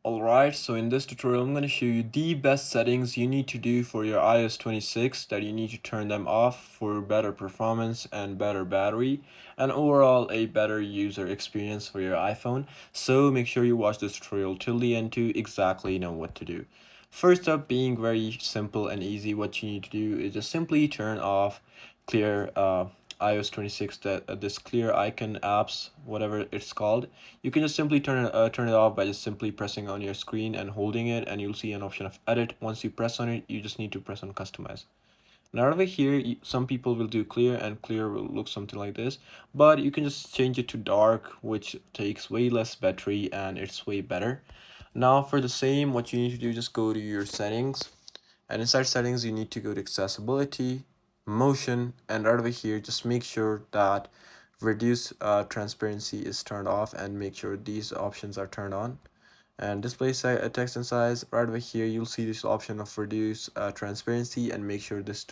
Alright, so in this tutorial, I'm going to show you the best settings you need to do for your iOS 26 that you need to turn them off for better performance and better battery and overall a better user experience for your iPhone. So make sure you watch this tutorial till the end to exactly know what to do. First up, being very simple and easy, what you need to do is just simply turn off clear iOS 26, that this clear icon apps, whatever it's called. You can just simply turn it off by just simply pressing on your screen and holding it, and you'll see an option of edit. Once you press on it, you just need to press on customize. Now over here, some people will do clear, and clear will look something like this, but you can just change it to dark, which takes way less battery and it's way better. Now for the same, what you need to do, just go to your settings, and inside settings you need to go to accessibility, motion, and right over here just make sure that reduce transparency is turned off, and make sure these options are turned on. And display text and size, right over here you'll see this option of reduce transparency, and make sure this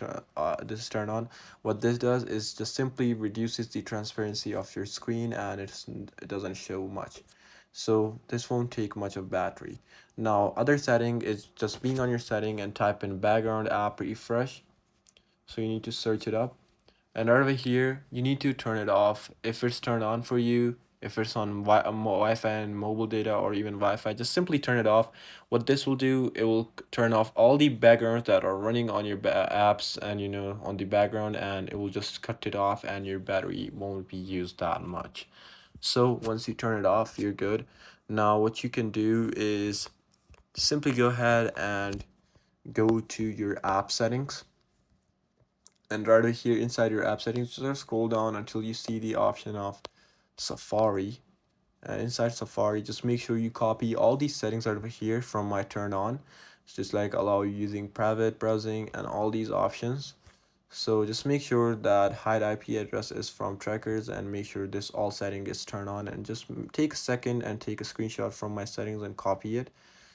is turned on. What this does is just simply reduces the transparency of your screen, and it doesn't show much, so this won't take much of battery. Now other setting is just being on your setting and type in background app refresh. So you need to search it up, and right over here you need to turn it off if it's turned on for you. If it's on Wi-Fi and mobile data, or even Wi-Fi, just simply turn it off. What this will do, it will turn off all the backgrounds that are running on your apps and on the background, and it will just cut it off, and your battery won't be used that much. So once you turn it off, you're good. Now what you can do is simply go ahead and go to your app settings, and right over here inside your app settings, just scroll down until you see the option of Safari. And inside Safari, just make sure you copy all these settings right over here from my turn on. It's just like allow using private browsing and all these options. So just make sure that hide IP address is from trackers, and make sure this all setting is turned on, and just take a second and take a screenshot from my settings and copy it.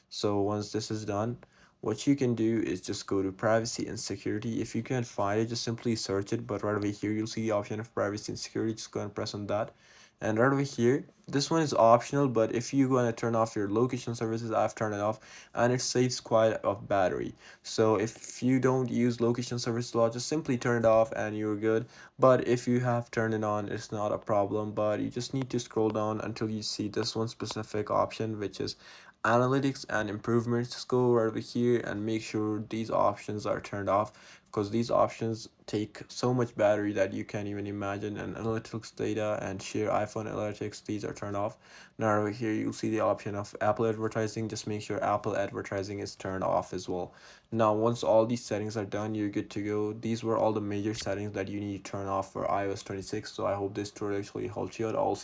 So once this is done, what you can do is just go to privacy and security. If you can't find it, just simply search it, but right over here you'll see the option of privacy and security. Just go and press on that, and right over here, this one is optional, but if you want to turn off your location services, I've turned it off, and it saves quite of battery. So if you don't use location service a lot, just simply turn it off and you're good. But if you have turned it on, it's not a problem, but you just need to scroll down until you see this one specific option, which is analytics and improvements. Just go right over here and make sure these options are turned off, because these options take so much battery that you can't even imagine. And analytics data and share iPhone analytics, these are turned off. Now over here you'll see the option of Apple advertising. Just make sure Apple advertising is turned off as well. Now once all these settings are done, you're good to go. These were all the major settings that you need to turn off for iOS 26. So I hope this tutorial actually helped you out. Also,